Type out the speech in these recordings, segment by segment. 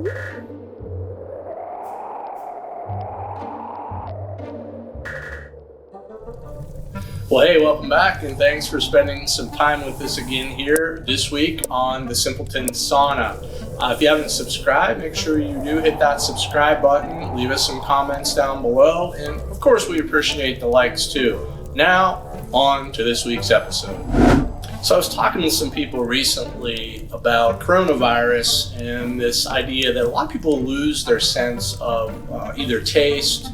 Well, hey, welcome back, and thanks for spending some time with us again here this week on the Simpleton Sauna. If you haven't subscribed, make sure you do hit that subscribe button, leave us some comments down below, and of course we appreciate the likes too. Now, on to this week's episode. So I was talking with some people recently about coronavirus and this idea that a lot of people lose their sense of either taste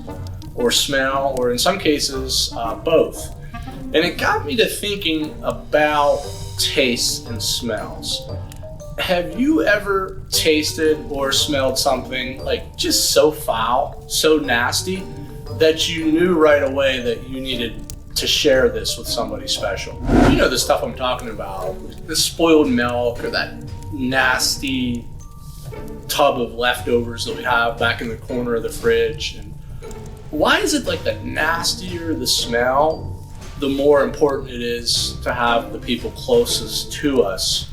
or smell, or in some cases, both. And it got me to thinking about tastes and smells. Have you ever tasted or smelled something like just so foul, so nasty, that you knew right away that you needed to share this with somebody special? You know the stuff I'm talking about, the spoiled milk or that nasty tub of leftovers that we have back in the corner of the fridge. And why is it like the nastier the smell, the more important it is to have the people closest to us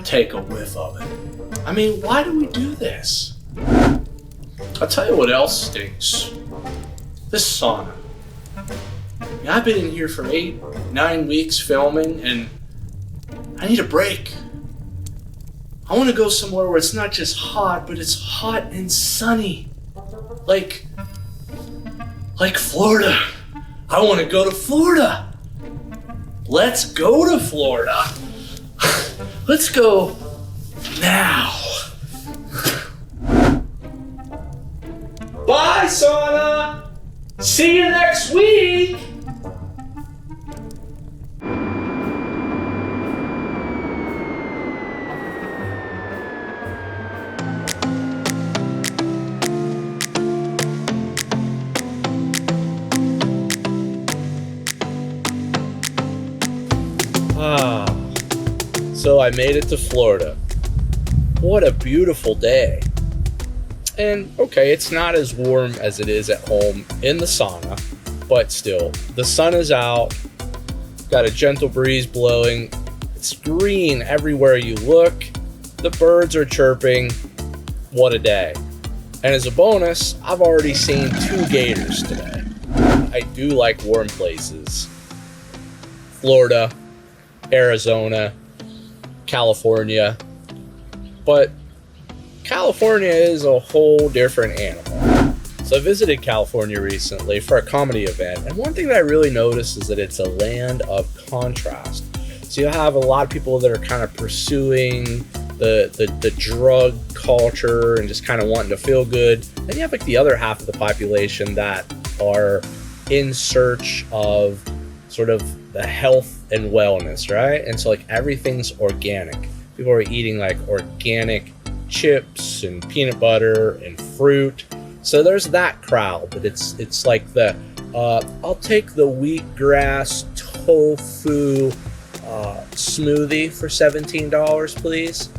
take a whiff of it? I mean, why do we do this? I'll tell you what else stinks. This sauna. I've been in here for 8-9 weeks filming, and I need a break. I want to go somewhere where it's not just hot, but it's hot and sunny. Like Florida. I want to go to Florida. Let's go to Florida. Let's go now. Bye, sauna. See you next week. So I made it to Florida. What a beautiful day. And okay, it's not as warm as it is at home in the sauna, but still, the sun is out, got a gentle breeze blowing, it's green everywhere you look, the birds are chirping. What a day. And as a bonus, I've already seen 2 gators today. I do like warm places. Florida, Arizona, California, but California is a whole different animal. So I visited California recently for a comedy event, and one thing that I really noticed is that it's a land of contrast. So you have a lot of people that are kind of pursuing the drug culture and just kind of wanting to feel good. Then you have like the other half of the population that are in search of sort of the health and wellness, right? And so like everything's organic. People are eating like organic chips and peanut butter and fruit. So there's that crowd, but it's like the I'll take the wheatgrass tofu smoothie for $17, please.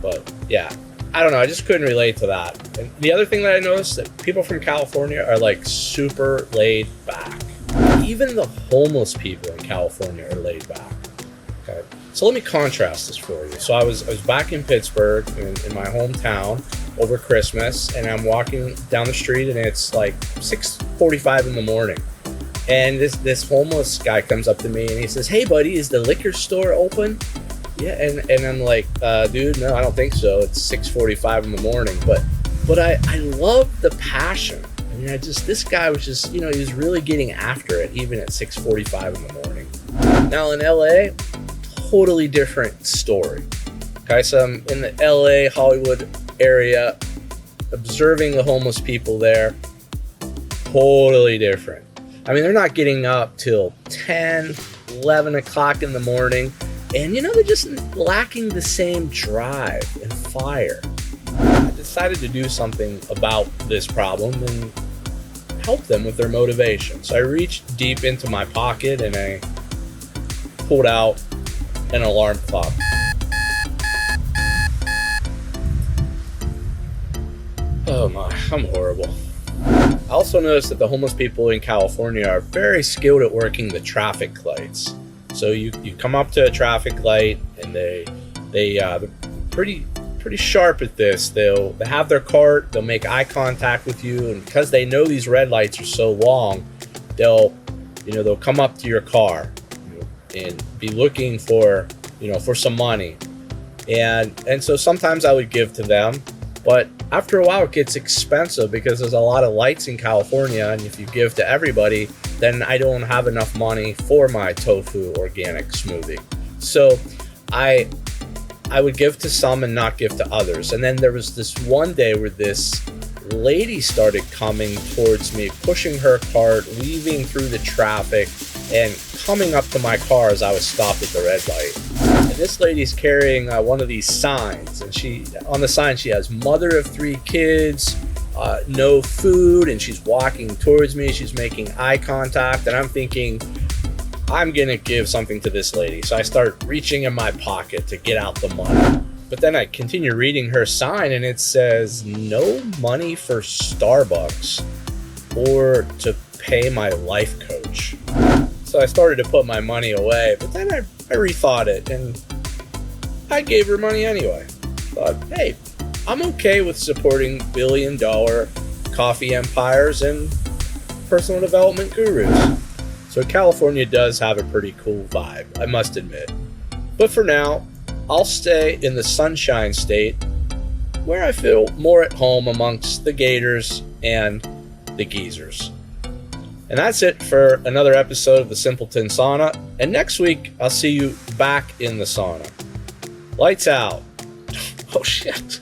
But yeah, I don't know. I just couldn't relate to that. And the other thing that I noticed that people from California are like super laid back. Even the homeless people in California are laid back. Okay, so let me contrast this for you. So I was back in Pittsburgh, in my hometown, over Christmas, and I'm walking down the street, and it's like 6:45 in the morning, and this homeless guy comes up to me, and he says, "Hey, buddy, is the liquor store open?" Yeah, and I'm like, dude, no, I don't think so. It's 6:45 in the morning, but I love the passion. I mean, this guy was just, he was really getting after it, even at 6:45 in the morning. Now in LA, totally different story. Okay, so I'm in the LA, Hollywood area, observing the homeless people there. Totally different. I mean, they're not getting up till 10, 11 o'clock in the morning. And they're just lacking the same drive and fire. I decided to do something about this problem and help them with their motivation. So I reached deep into my pocket and I pulled out an alarm clock. Oh my, I'm horrible. I also noticed that the homeless people in California are very skilled at working the traffic lights. So you come up to a traffic light and they're pretty pretty sharp at this. They'll have their cart, they'll make eye contact with you, and because they know these red lights are so long, they'll come up to your car and be looking for some money. And so sometimes I would give to them, but after a while it gets expensive because there's a lot of lights in California, and if you give to everybody, then I don't have enough money for my tofu organic smoothie. So I would give to some and not give to others. And then there was this one day where this lady started coming towards me, pushing her cart, weaving through the traffic, and coming up to my car as I was stopped at the red light. And this lady's carrying one of these signs, and on the sign she has mother of 3 kids, no food, and she's walking towards me. She's making eye contact, and I'm thinking, I'm gonna give something to this lady. So I start reaching in my pocket to get out the money. But then I continue reading her sign, and it says, no money for Starbucks or to pay my life coach. So I started to put my money away, but then I rethought it, and I gave her money anyway. Thought, hey, I'm okay with supporting billion-dollar coffee empires and personal development gurus. So California does have a pretty cool vibe, I must admit. But for now, I'll stay in the Sunshine State, where I feel more at home amongst the Gators and the Geezers. And that's it for another episode of the Simpleton Sauna. And next week, I'll see you back in the sauna. Lights out. Oh shit.